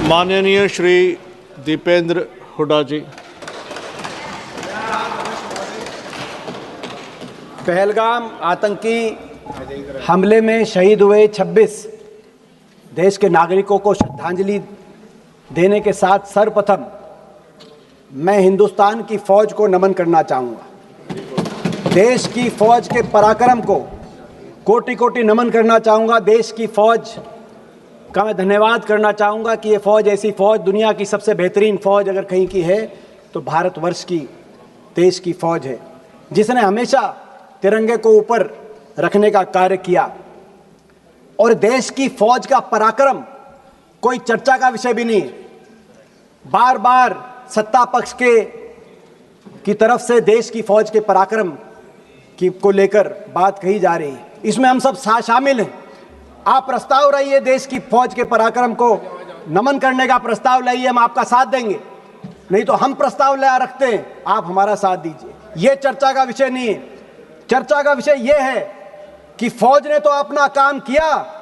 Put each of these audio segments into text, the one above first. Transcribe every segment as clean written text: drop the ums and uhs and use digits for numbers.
माननीय श्री दीपेंद्र हुड्डा जी। पहलगाम आतंकी हमले में शहीद हुए 26 देश के नागरिकों को श्रद्धांजलि देने के साथ सर्वप्रथम मैं हिंदुस्तान की फौज को नमन करना चाहूँगा। देश की फौज के पराक्रम को कोटि कोटि नमन करना चाहूँगा। देश की फौज का मैं धन्यवाद करना चाहूँगा कि ये फौज, ऐसी फौज, दुनिया की सबसे बेहतरीन फौज अगर कहीं की है तो भारतवर्ष की देश की फौज है, जिसने हमेशा तिरंगे को ऊपर रखने का कार्य किया। और देश की फौज का पराक्रम कोई चर्चा का विषय भी नहीं है। बार बार सत्ता पक्ष की तरफ से देश की फौज के पराक्रम को लेकर बात कही जा रही है, इसमें हम सब शामिल हैं। आप प्रस्ताव लाइए, देश की फौज के पराक्रम को नमन करने का प्रस्ताव लाइए, हम आपका साथ देंगे। नहीं तो हम प्रस्ताव ला रखते हैं, आप हमारा साथ दीजिए। यह चर्चा का विषय नहीं है। चर्चा का विषय यह है कि फौज ने तो अपना काम किया,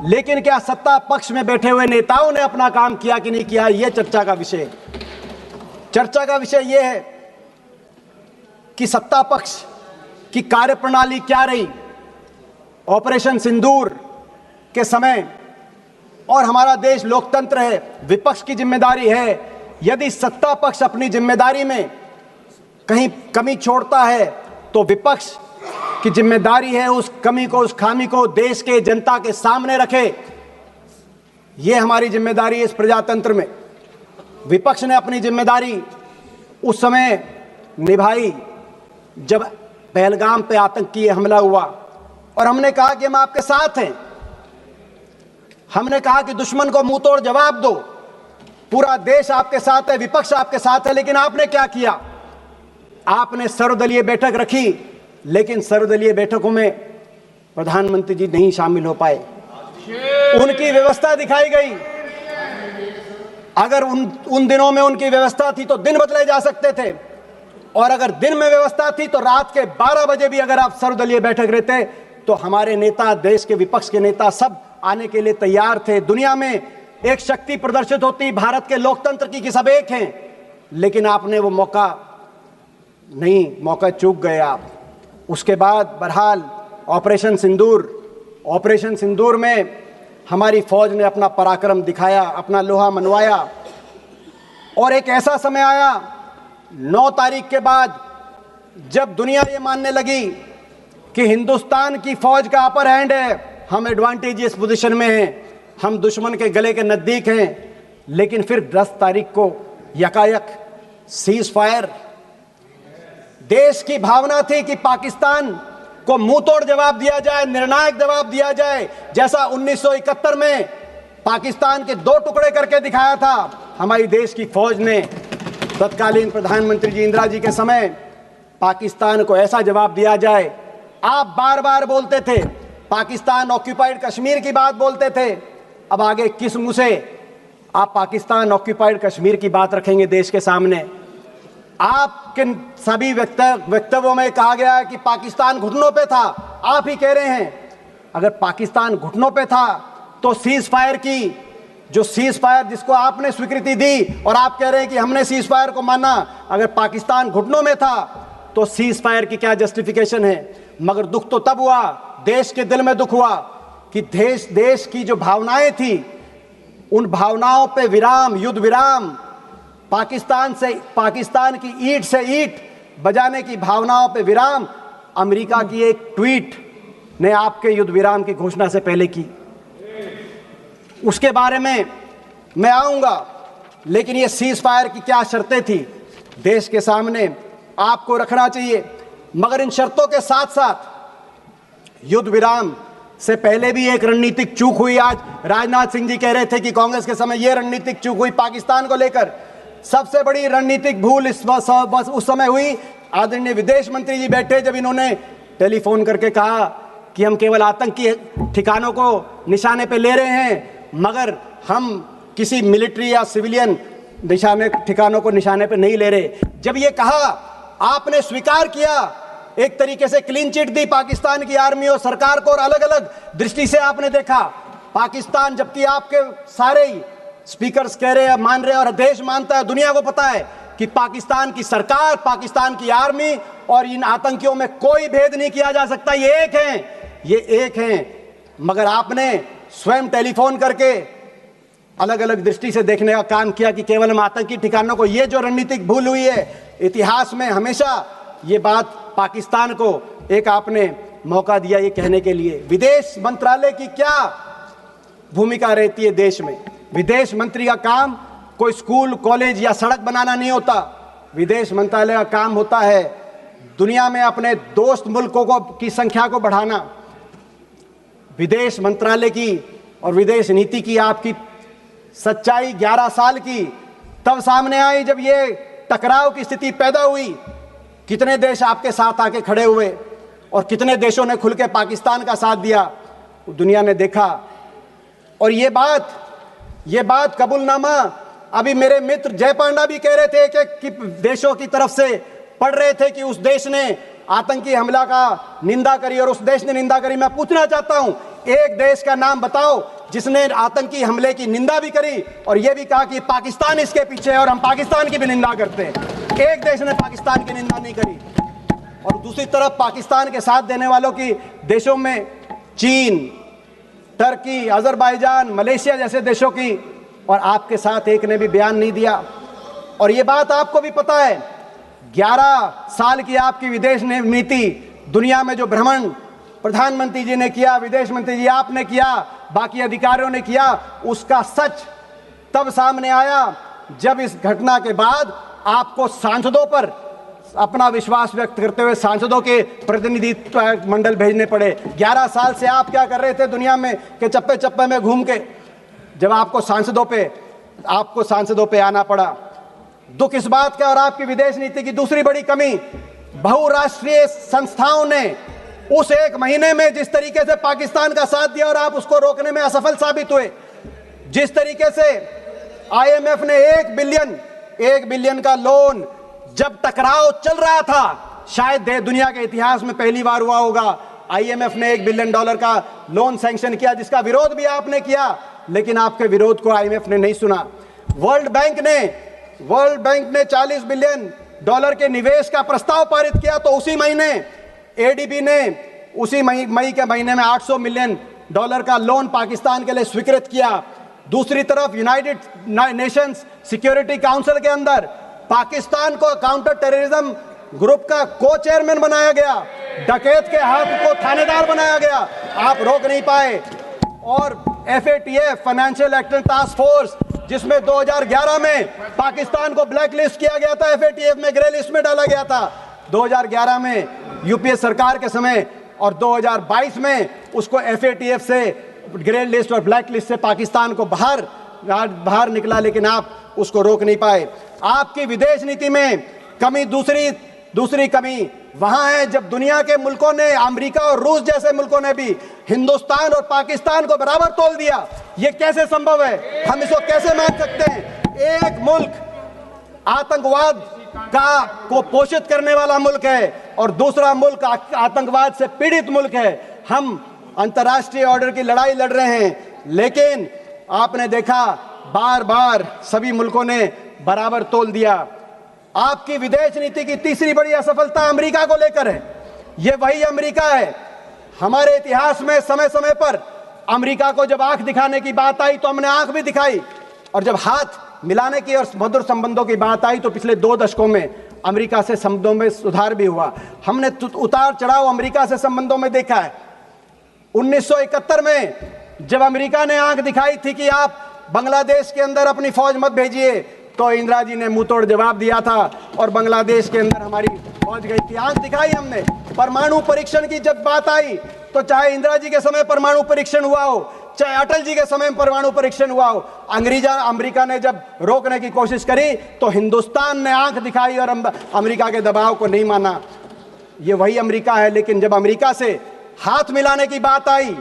लेकिन क्या सत्ता पक्ष में बैठे हुए नेताओं ने अपना काम किया कि नहीं किया, यह चर्चा का विषय है। चर्चा का विषय यह है कि सत्ता पक्ष की कार्यप्रणाली क्या रही ऑपरेशन सिंदूर के समय। और हमारा देश लोकतंत्र है, विपक्ष की जिम्मेदारी है, यदि सत्ता पक्ष अपनी जिम्मेदारी में कहीं कमी छोड़ता है तो विपक्ष की जिम्मेदारी है उस कमी को, उस खामी को देश के जनता के सामने रखे। यह हमारी जिम्मेदारी है इस प्रजातंत्र में। विपक्ष ने अपनी जिम्मेदारी उस समय निभाई जब पहलगाम पे आतंकी हमला हुआ, और हमने कहा कि हम आपके साथ हैं। हमने कहा कि दुश्मन को मुंह तोड़ जवाब दो, पूरा देश आपके साथ है, विपक्ष आपके साथ है। लेकिन आपने क्या किया? आपने सर्वदलीय बैठक रखी, लेकिन सर्वदलीय बैठकों में प्रधानमंत्री जी नहीं शामिल हो पाए। उनकी व्यवस्था दिखाई गई। अगर उन दिनों में उनकी व्यवस्था थी तो दिन बदले जा सकते थे, और अगर दिन में व्यवस्था थी तो रात के 12 बजे भी अगर आप सर्वदलीय बैठक रहते तो हमारे नेता, देश के विपक्ष के नेता सब आने के लिए तैयार थे। दुनिया में एक शक्ति प्रदर्शित होती भारत के लोकतंत्र की कि सब एक हैं, लेकिन आपने वो मौका चूक गए आप। उसके बाद बहरहाल ऑपरेशन सिंदूर में हमारी फौज ने अपना पराक्रम दिखाया, अपना लोहा मनवाया। और एक ऐसा समय आया 9 तारीख के बाद जब दुनिया ये मानने लगी कि हिंदुस्तान की फौज का अपर हैंड है, हम एडवांटेजियस पोजीशन में हैं, हम दुश्मन के गले के नजदीक हैं। लेकिन फिर 10 तारीख को यकायक सीज फायर। देश की भावना थी कि पाकिस्तान को मुंह तोड़ जवाब दिया जाए, निर्णायक जवाब दिया जाए, जैसा 1971 में पाकिस्तान के 2 टुकड़े करके दिखाया था हमारी देश की फौज ने। तत्कालीन प्रधानमंत्री जी इंदिरा जी के समय पाकिस्तान को ऐसा जवाब दिया जाए। आप बार बार बोलते थे पाकिस्तान ऑक्यूपाइड कश्मीर की बात बोलते थे, अब आगे किस मुंह से आप पाकिस्तान ऑक्यूपाइड कश्मीर की बात रखेंगे देश के सामने? आपके सभी वक्तव्यों में कहा गया है कि पाकिस्तान घुटनों पे था। आप ही कह रहे हैं अगर पाकिस्तान घुटनों पे था तो सीज फायर जिसको आपने स्वीकृति दी, और आप कह रहे हैं कि हमने सीज फायर को माना, अगर पाकिस्तान घुटनों में था तो सीज फायर की क्या जस्टिफिकेशन है? मगर दुख तो तब हुआ, देश के दिल में दुख हुआ कि देश की जो भावनाएं थी उन भावनाओं पे विराम, युद्ध विराम, पाकिस्तान की ईंट से ईंट बजाने की भावनाओं पे विराम अमेरिका की एक ट्वीट ने आपके युद्ध विराम की घोषणा से पहले की। उसके बारे में मैं आऊंगा, लेकिन ये सीज फायर की क्या शर्तें थी देश के सामने आपको रखना चाहिए। मगर इन शर्तों के साथ साथ युद्ध विराम से पहले भी एक रणनीतिक चूक हुई। आज राजनाथ सिंह जी कह रहे थे कि कांग्रेस के समय यह रणनीतिक चूक हुई पाकिस्तान को लेकर। सबसे बड़ी रणनीतिक भूल उस समय हुई, आदरणीय विदेश मंत्री जी बैठे जब इन्होंने टेलीफोन करके कहा कि हम केवल आतंकी ठिकानों को निशाने पे ले रहे हैं, मगर हम किसी मिलिट्री या सिविलियन ठिकानों को निशाने पे नहीं ले रहे। जब ये कहा, आपने स्वीकार किया, एक तरीके से क्लीन चिट दी पाकिस्तान की आर्मी और सरकार को, और अलग अलग दृष्टि से आपने देखा पाकिस्तान, जबकि आपके सारे स्पीकर्स कह रहे हैं, मान रहे हैं, और देश मानता है, दुनिया को पता है कि पाकिस्तान की सरकार, पाकिस्तान की आर्मी और इन आतंकियों में कोई भेद नहीं किया जा सकता। ये एक हैं। मगर आपने स्वयं टेलीफोन करके अलग अलग दृष्टि से देखने का काम किया कि केवल हम आतंकी ठिकानों को, ये जो रणनीतिक भूल हुई है इतिहास में, हमेशा ये बात पाकिस्तान को एक आपने मौका दिया ये कहने के लिए। विदेश मंत्रालय की क्या भूमिका रहती है देश में? विदेश मंत्री का काम कोई स्कूल, कॉलेज या सड़क बनाना नहीं होता। विदेश मंत्रालय का काम होता है दुनिया में अपने दोस्त मुल्कों की संख्या को बढ़ाना। विदेश मंत्रालय की और विदेश नीति की आपकी सच्चाई 11 साल की तब सामने आई जब ये टकराव की स्थिति पैदा हुई। कितने देश आपके साथ आके खड़े हुए और कितने देशों ने खुल के पाकिस्तान का साथ दिया, दुनिया ने देखा। और ये बात कबूलनामा अभी मेरे मित्र जय पांडा भी कह रहे थे कि देशों की तरफ से पढ़ रहे थे कि उस देश ने आतंकी हमला का निंदा करी और उस देश ने निंदा करी। मैं पूछना चाहता हूं, एक देश का नाम बताओ जिसने आतंकी हमले की निंदा भी करी और यह भी कहा कि पाकिस्तान इसके पीछे है और हम पाकिस्तान की भी निंदा करते हैं। एक देश ने पाकिस्तान की निंदा नहीं करी। और दूसरी तरफ पाकिस्तान के साथ देने वालों की देशों में चीन, टर्की, अजरबैजान, मलेशिया जैसे देशों की, और आपके साथ एक ने भी बयान नहीं दिया। और ये बात आपको भी पता है, 11 साल की आपकी विदेश नीति, दुनिया में जो भ्रमण प्रधानमंत्री जी ने किया, विदेश मंत्री जी आपने किया, बाकी अधिकारियों ने किया, उसका सच तब सामने आया जब इस घटना के बाद आपको सांसदों पर अपना विश्वास व्यक्त करते हुए सांसदों के प्रतिनिधित्व मंडल भेजने पड़े। 11 साल से आप क्या कर रहे थे दुनिया में के चप्पे चप्पे में घूम के, जब आपको सांसदों पे आना पड़ा। दुख इस बात का, और आपकी विदेश नीति की दूसरी बड़ी कमी, बहुराष्ट्रीय संस्थाओं ने उस एक महीने में जिस तरीके से पाकिस्तान का साथ दिया और आप उसको रोकने में असफल साबित हुए। जिस तरीके से आईएमएफ ने 1 बिलियन का लोन, जब टकराव चल रहा था, शायद दुनिया के इतिहास में पहली बार हुआ होगा, आईएमएफ ने $1 बिलियन का लोन सैंक्शन किया, जिसका विरोध भी आपने किया, लेकिन आपके विरोध को आईएमएफ ने नहीं सुना। वर्ल्ड बैंक ने $40 बिलियन के निवेश का प्रस्ताव पारित किया, तो उसी महीने एडीबी ने उसी मई के महीने में $800 मिलियन का लोन पाकिस्तान के लिए स्वीकृत किया। दूसरी तरफ यूनाइटेड नेशंस सिक्योरिटी काउंसिल के अंदर पाकिस्तान को काउंटर टेररिज्म ग्रुप का को चेयरमैन बनाया गया, डकैत के हाथ को थानेदार बनाया गया, आप रोक नहीं पाए। और FATF financial action task force, जिसमें 2011 में पाकिस्तान को ब्लैक लिस्ट किया गया था, FATF में ग्रे लिस्ट में डाला गया था 2011 में यूपीए सरकार के समय, और 2022 में उसको FATF से ग्रे लिस्ट और ब्लैक लिस्ट से पाकिस्तान को बाहर निकला, लेकिन आप उसको रोक नहीं पाए। आपकी विदेश नीति में कमी, दूसरी कमी वहां है जब दुनिया के मुल्कों ने, अमेरिका और रूस जैसे मुल्कों ने भी हिंदुस्तान और पाकिस्तान को बराबर तोल दिया। ये कैसे संभव है? हम इसको कैसे मान सकते हैं? एक मुल्क आतंकवाद को पोषित करने वाला मुल्क है और दूसरा मुल्क आतंकवाद से पीड़ित मुल्क है। हम अंतर्राष्ट्रीय ऑर्डर की लड़ाई लड़ रहे हैं, लेकिन आपने देखा बार बार सभी मुल्कों ने बराबर तोल दिया। आपकी विदेश नीति की तीसरी बड़ी असफलता अमेरिका को लेकर है। यह वही अमेरिका है, हमारे इतिहास में समय समय पर अमेरिका को जब आंख दिखाने की बात आई तो हमने आंख भी दिखाई, और जब हाथ मिलाने की और मधुर संबंधों की बात आई तो पिछले 2 दशकों में अमेरिका से संबंधों में सुधार भी हुआ। हमने उतार चढ़ाव अमेरिका से संबंधों में देखा है। 1971 में जब अमेरिका ने आंख दिखाई थी कि आप बांग्लादेश के अंदर अपनी फौज मत भेजिए, तो इंदिरा जी ने मुंह तोड़ जवाब दिया था और बांग्लादेश के अंदर हमारी फौज गई थी। आंख दिखाई हमने। परमाणु परीक्षण की जब बात आई तो चाहे इंदिरा जी के समय परमाणु परीक्षण हुआ हो, चाहे अटल जी के समय परमाणु परीक्षण हुआ हो, अमेरिका ने जब रोकने की कोशिश करी तो हिंदुस्तान ने आंख दिखाई और अमेरिका के दबाव को नहीं माना। ये वही अमेरिका है। लेकिन जब अमेरिका से हाथ मिलाने की बात आई,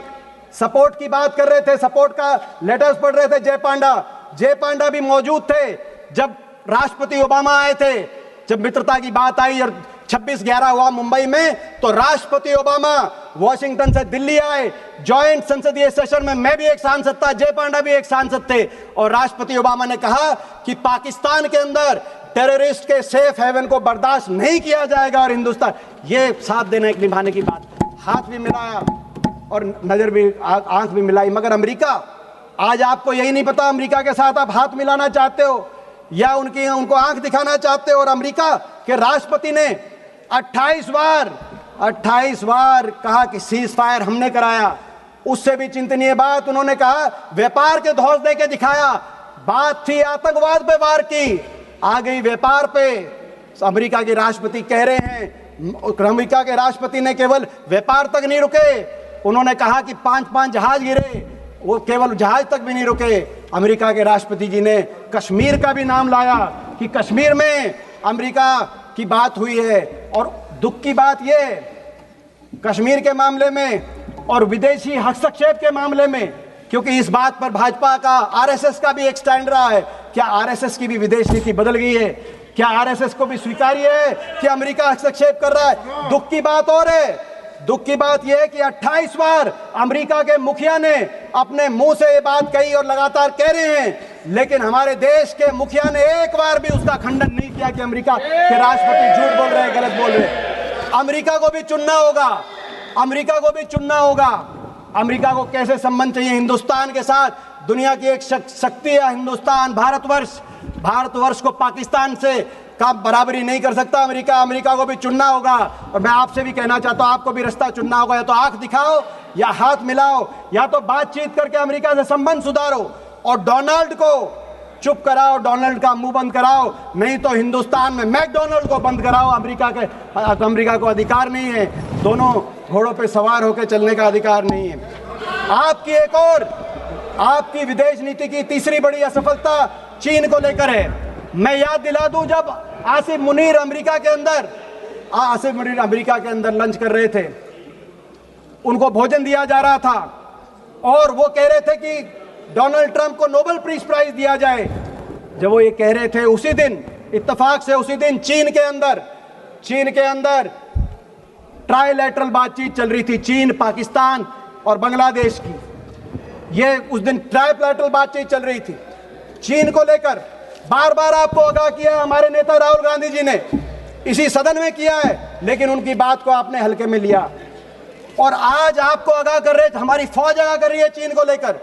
सपोर्ट की बात कर रहे थे, सपोर्ट का लेटर्स पढ़ रहे थे जय पांडा भी मौजूद थे जब राष्ट्रपति ओबामा आए थे, जब मित्रता की बात आई और 26/11 हुआ मुंबई में, तो राष्ट्रपति ओबामा वॉशिंगटन से दिल्ली आए। जॉइंट संसदीय सेशन में मैं भी एक सांसद था, जय पांडा भी एक सांसद थे, और राष्ट्रपति ओबामा ने कहा कि पाकिस्तान के अंदर टेररिस्ट के सेफ हेवन को बर्दाश्त नहीं किया जाएगा। और हिंदुस्तान ये साथ देने निभाने की बात, हाथ भी मिलाया और नजर भी, आंख भी मिलाई। मगर अमेरिका, आज आपको यही नहीं पता अमेरिका के साथ आप हाथ मिलाना चाहते हो या उनको आंख दिखाना चाहते हो। और अमेरिका के राष्ट्रपति ने 28 बार कहा कि सीज फायर हमने कराया। उससे भी चिंतनीय बात, उन्होंने कहा व्यापार के धौंस दे के दिखाया। बात थी आतंकवाद पे वार की, आ गई व्यापार पे। अमेरिका के राष्ट्रपति कह रहे हैं, अमेरिका के राष्ट्रपति ने केवल व्यापार तक नहीं रुके, उन्होंने कहा कि 5 जहाज गिरे, वो केवल जहाज तक भी नहीं रुके। अमेरिका के राष्ट्रपति जी ने कश्मीर का भी नाम लाया कि कश्मीर में अमेरिका की बात हुई है। और दुख की बात ये, कश्मीर के मामले में और विदेशी हस्तक्षेप के मामले में, क्योंकि इस बात पर भाजपा का, आरएसएस का भी एक स्टैंड रहा है, क्या आरएसएस की भी विदेश नीति बदल गई है? क्या आरएसएस को भी स्वीकार्य है कि अमेरिका हस्तक्षेप कर रहा है? दुख की बात और है, दुख की बात यह है कि 28 बार अमेरिका के मुखिया ने अपने मुंह से ये बात कही और लगातार कह रहे हैं, लेकिन हमारे देश के मुखिया ने एक बार भी उसका खंडन नहीं किया कि अमेरिका के राष्ट्रपति झूठ बोल रहे हैं, गलत बोल रहे हैं। अमेरिका को भी चुनना होगा, अमेरिका को भी चुनना होगा। अमेरिका को कैसे संबंध चाहिए हिंदुस्तान के साथ? दुनिया की एक शक्ति है हिंदुस्तान, भारतवर्ष को पाकिस्तान से का बराबरी नहीं कर सकता अमेरिका। अमेरिका को भी चुनना होगा। और मैं आपसे भी कहना चाहता हूं, आपको भी रास्ता चुनना होगा, या तो आंख दिखाओ या हाथ मिलाओ, या तो बातचीत करके अमेरिका से संबंध सुधारो और डोनाल्ड को चुप कराओ, डोनाल्ड का मुंह बंद कराओ, नहीं तो हिंदुस्तान में मैकडोनाल्ड को बंद कराओ। अमेरिका को अधिकार नहीं है, दोनों घोड़ों पे सवार होकर चलने का अधिकार नहीं है। आपकी एक और, आपकी विदेश नीति की तीसरी बड़ी असफलता चीन को लेकर है। मैं याद दिला दूं, जब आसिफ मुनीर अमेरिका के अंदर लंच कर रहे थे, उनको भोजन दिया जा रहा था और वो कह रहे थे कि डोनाल्ड ट्रंप को नोबेल पीस प्राइज दिया जाए। जब वो ये कह रहे थे, उसी दिन इत्तेफाक से उसी दिन चीन के अंदर ट्राइलैटरल बातचीत चल रही थी, चीन, पाकिस्तान और बांग्लादेश की। ये उस दिन ट्राइलैटरल बातचीत चल रही थी चीन को लेकर। बार बार आपको आगाह किया हमारे नेता राहुल गांधी जी ने, इसी सदन में किया है, लेकिन उनकी बात को आपने हल्के में लिया। और आज आपको आगाह कर रहे, हमारी फौज आगाह कर रही है चीन को लेकर।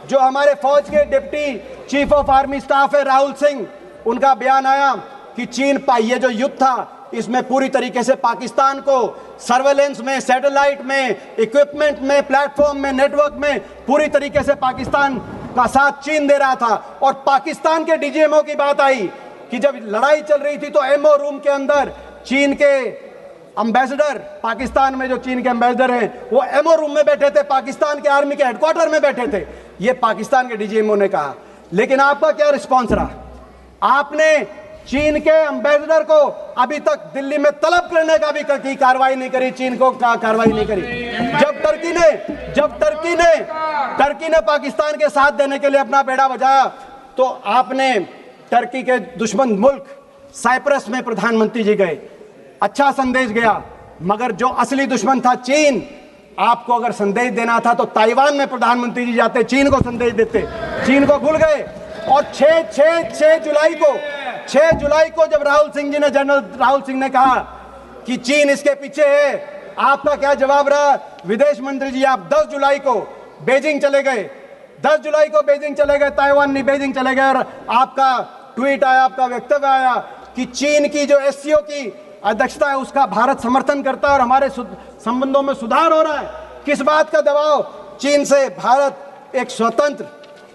जो हमारे फौज के deputy chief of army staff है राहुल सिंह, उनका बयान आया कि चीन ये जो युद्ध था, इसमें पूरी तरीके से पाकिस्तान को सर्वेलेंस में, सैटेलाइट में, इक्विपमेंट में, प्लेटफॉर्म में, नेटवर्क में पूरी तरीके से पाकिस्तान का साथ चीन दे रहा था। और पाकिस्तान के डीजीएमओ की बात आई कि जब लड़ाई चल रही थी तो एमओ रूम के अंदर चीन के एम्बेसडर, पाकिस्तान में जो चीन के एम्बेसडर हैं, वो एमओ रूम में बैठे थे, पाकिस्तान के आर्मी के हेडक्वार्टर में बैठे थे। ये पाकिस्तान के डीजीएमओ ने कहा। लेकिन आपका क्या रिस्पॉन्स रहा? आपने चीन के एम्बेसडर को अभी तक दिल्ली में तलब करने का भी की कार्रवाई नहीं करी, चीन को कार्रवाई नहीं करी। जब टर्की ने पाकिस्तान के साथ देने के लिए अपना बेड़ा बजाया, तो आपने टर्की के दुश्मन मुल्क साइप्रस में प्रधानमंत्री जी गए, अच्छा संदेश गया। मगर जो असली दुश्मन था चीन, आपको अगर संदेश देना था तो ताइवान में प्रधानमंत्री जी जाते, चीन को संदेश देते। चीन को भूल गए। और 6 जुलाई को जब जनरल राहुल सिंह ने कहा कि चीन इसके पीछे है, आपका क्या जवाब रहा? विदेश मंत्री जी आप 10 जुलाई को बीजिंग चले गए, ताइवान नहीं बीजिंग चले गए, और आपका ट्वीट आया, आपका वक्तव्य आया कि चीन की जो एससीओ की अध्यक्षता है उसका भारत समर्थन करता है और हमारे संबंधों में सुधार हो रहा है। किस बात का दबाव? चीन से भारत एक स्वतंत्र,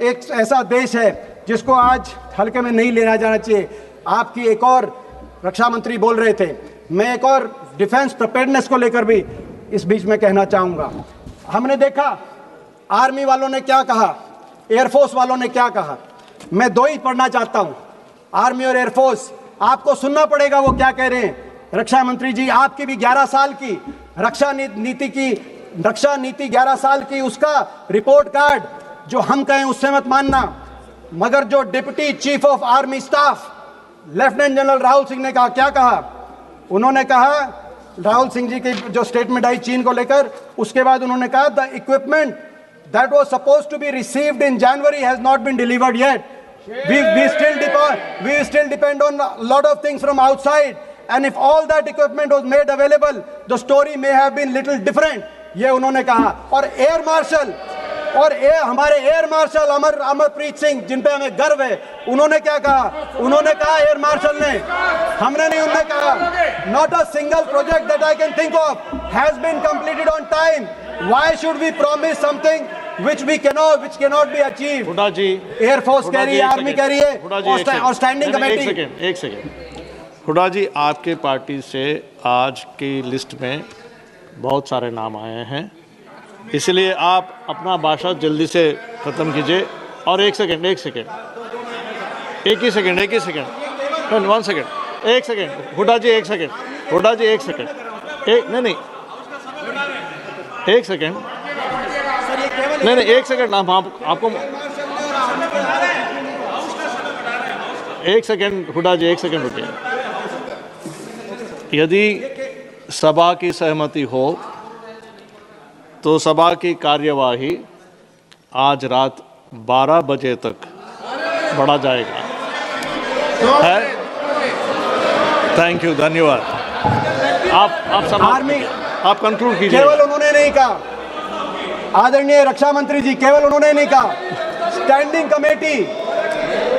एक ऐसा देश है जिसको आज हल्के में नहीं लेना जाना चाहिए। आपकी एक और रक्षा मंत्री बोल रहे थे, मैं एक और डिफेंस प्रिपेयर्डनेस को लेकर भी इस बीच में कहना चाहूँगा। हमने देखा आर्मी वालों ने क्या कहा, एयरफोर्स वालों ने क्या कहा। मैं दो ही पढ़ना चाहता हूँ, आर्मी और एयरफोर्स, आपको सुनना पड़ेगा वो क्या कह रहे हैं। रक्षा मंत्री जी, आपकी भी 11 साल की रक्षा नीति 11 साल की, उसका रिपोर्ट कार्ड जो हम कहें उससे मत मानना, मगर जो deputy chief of army staff lieutenant general Rahul Singh ने कहा, क्या कहा उन्होंने कहा, राहुल सिंह जी की जो स्टेटमेंट आई चीन को लेकर, उसके बाद उन्होंने कहा the equipment that was supposed to be received in January has not been delivered yet. We still depend on a lot of things from outside, and if all that equipment was made available, the story may have been little different. ये उन्होंने कहा. और हमारे air marshal Amarpreet Singh, जिन पे हमें गर्व है, उन्होंने क्या कहा? उन्होंने कहा, एयर मार्शल ने, हमने नहीं, उन्होंने कहा, not a single project that I can think of has been completed on time. Why should we promise something which cannot be achieved? Hooda ji, air force कह रही है, आर्मी कह रही है, हुड्डा जी, और स्टैंडिंग कमेटी. एक सेकेंड. हुड्डा जी, आपके पार्टी से आज की लिस्ट में बहुत सारे नाम आए हैं, इसलिए आप अपना भाषण जल्दी से ख़त्म कीजिए. और एक सेकेंड, एक ही सेकेंड, 1 सेकेंड, एक सेकेंड. हुड्डा जी, एक सेकेंड. हुड्डा जी, एक सेकेंड. नहीं, एक सेकेंड. नहीं, एक सेकेंड. आपको एक सेकेंड. हुड्डा जी, एक सेकेंड रुकिए. यदि सभा की सहमति हो तो सभा की कार्यवाही आज रात 12 बजे तक बढ़ा जाएगा. है? थैंक यू, धन्यवाद. आप सब आप कंक्लूड कीजिए. केवल उन्होंने नहीं कहा, आदरणीय रक्षा मंत्री जी, केवल उन्होंने नहीं कहा, स्टैंडिंग कमेटी,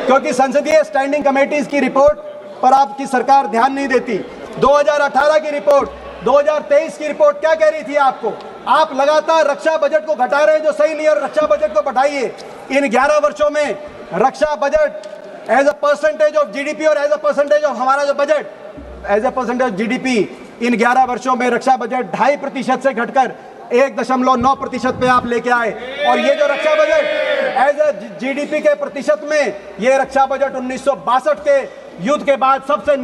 क्योंकि संसदीय स्टैंडिंग कमेटीज की रिपोर्ट पर आपकी सरकार ध्यान नहीं देती. 2018 की रिपोर्ट, 2023 की रिपोर्ट क्या कह रही थी आपको? आप लगातार रक्षा बजट को घटा रहे हैं, जो सही नहीं है, और रक्षा बजट को बढ़ाइए. इन 11 वर्षों में रक्षा budget as a percentage of GDP और एज अ परसेंटेज ऑफ हमारा जो budget as a percentage of GDP, इन 11 वर्षों में रक्षा बजट 2.5% से घटकर 1.9% पे आप लेके आए. और ये जो रक्षा बजट एज अ जीडीपी के प्रतिशत में, ये रक्षा बजट 1962 के युद्ध के बाद सबसे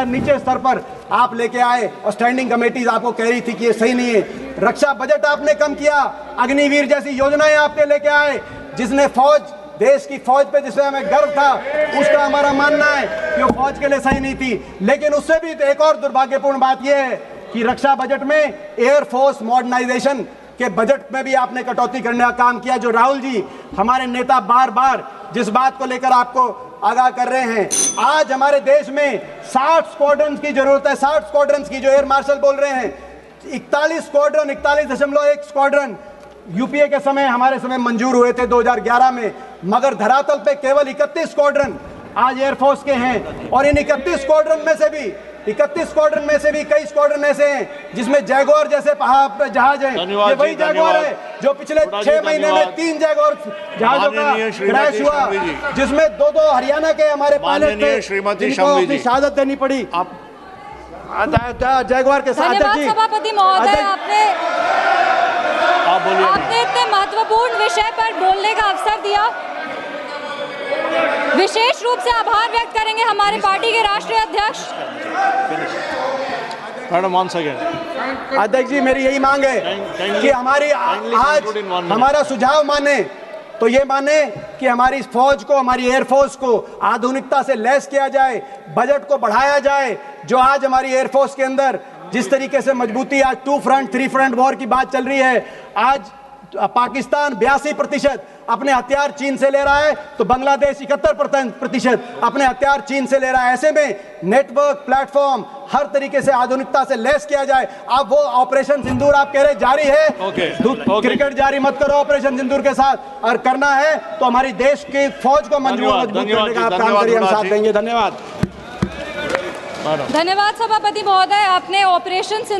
नीचे स्तर पर आप लेके आए. और स्टैंडिंग कमेटीज आपको कह रही थी कि ये सही नहीं है. रक्षा बजट आपने कम किया, अग्निवीर जैसी योजनाएं आपने लेके आए, जिसने फौज, देश की फौज पे जिसमें हमें गर्व था, उसका हमारा मानना है कि वो फौज के लिए सही नहीं थी. लेकिन उससे भी एक और दुर्भाग्यपूर्ण बात यह है कि रक्षा बजट में एयरफोर्स मॉडर्नाइजेशन के बजट में भी आपने कटौती करने का काम किया, जो राहुल जी, हमारे नेता, बार बार जिस बात को लेकर आपको आगाह कर रहे हैं. आज हमारे देश में 60 स्क्वाड्रन की जरूरत है, 60 स्क्वाड्रन की, जो एयर मार्शल बोल रहे हैं. 41 स्क्वाड्रन, 41.1 स्क्वाड्रन यूपीए के समय, हमारे समय मंजूर हुए थे 2011 में, मगर धरातल पे केवल 31 स्क्वाड्रन आज एयरफोर्स के हैं. और इन 31 स्क्वाड्रन में से भी कई स्क्वाड्रन ऐसे हैं जिसमें जैगुआर जैसे जहाज हैं. ये वही जैगुआर है जो पिछले 6 महीने में 3 जैगुआर जहाजों का क्रैश हुआ, जिसमें 2 हरियाणा के हमारे पायलट थे, जिनको अपनी शहादत देनी पड़ी. जैगुआर के साथ. सभापति महोदय, आपने इतने महत्वपूर्ण विषय पर बोलने का अवसर दिया. विशेष रूप से आभार व्यक्त करेंगे हमारे पार्टी के राष्ट्रीय अध्यक्ष. Madam, 1 second. अध्यक्ष जी, मेरी यही मांग है कि हमारी आज हमारा सुझाव माने तो ये माने कि हमारी फौज को, हमारी एयरफोर्स को आधुनिकता से लैस किया जाए, बजट को बढ़ाया जाए. जो आज हमारी एयरफोर्स के अंदर जिस तरीके से मजबूती, आज 2 फ्रंट 3 फ्रंट वॉर की बात चल रही है. आज पाकिस्तान 82% अपने हथियार चीन से ले रहा है, तो बांग्लादेश 71% अपने हथियार चीन से ले रहा है. ऐसे में नेटवर्क, प्लेटफॉर्म, हर तरीके से आधुनिकता से लैस किया जाए. अब वो ऑपरेशन सिंदूर आप कह रहे जारी है, क्रिकेट जारी मत करो ऑपरेशन सिंदूर के साथ, और करना है तो हमारी देश की फौज को मजबूत करने का आप काम करिए, हम साथ देंगे. धन्यवाद. धन्यवाद सभापति महोदय. आपने ऑपरेशन